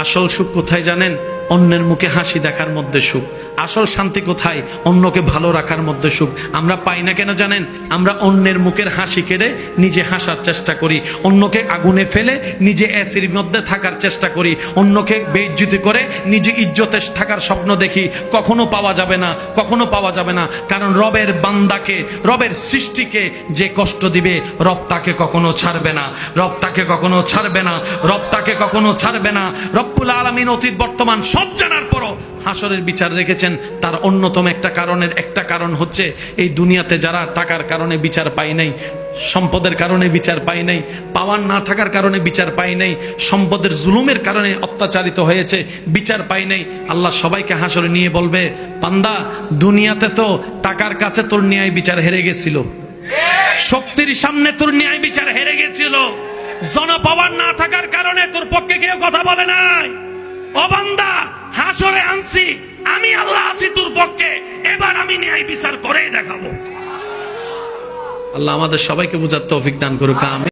আসল সুখ কোথায় জানেন? অন্যের মুখে হাসি দেখার মধ্যে সুখ। আসল শান্তি কোথায়? অন্যকে ভালো রাখার মধ্যে সুখ। আমরা পাই না কেন জানেন? আমরা অন্যের মুখের হাসি কেড়ে নিজে হাসার চেষ্টা করি, অন্যকে আগুনে ফেলে নিজে এসির মধ্যে থাকার চেষ্টা করি, অন্যকে বেইজ্জতি করে নিজে ইজ্জতে থাকার স্বপ্ন দেখি। কখনো পাওয়া যাবে না, কখনো পাওয়া যাবে না। কারণ রবের বান্দাকে, রবের সৃষ্টিকে যে কষ্ট দিবে, রব তাকে কখনো ছাড়বে না, রব তাকে কখনো ছাড়বে না, রব তাকে কখনো ছাড়বে না। রব্বুল আলামিন অতীত বর্তমান সব জানার পরও হাসরের বিচার রেখেছেন। তার অন্যতম একটা কারণ হচ্ছে এই দুনিয়াতে যারা টাকার কারণে বিচার পায় নাই, সম্পদের কারণে বিচার পায় নাই, পাওয়ার না থাকার কারণে বিচার পায় নাই, সম্পদের জুলুমের কারণে অত্যাচারিত হয়েছে, বিচার পায় নাই, আল্লাহ সবাইকে হাসরে নিয়ে বলবে, বান্দা দুনিয়াতে তো টাকার কাছে তোর ন্যায় বিচার হেরে গেছিল, শক্তির সামনে তোর ন্যায় বিচার হেরে গেছিল, জনপাওয়ার না থাকার কারণে তোর পক্ষে কেউ কথা বলে নাই। ও বান্দা, হাসরে আনছি আমি, আল্লাহ আছি তোর পক্ষে, এবার আমি ন্যায় বিচার করেই দেখাবো। আল্লাহ আমাদের সবাইকে বুঝার তৌফিক দান করুক, আমিন।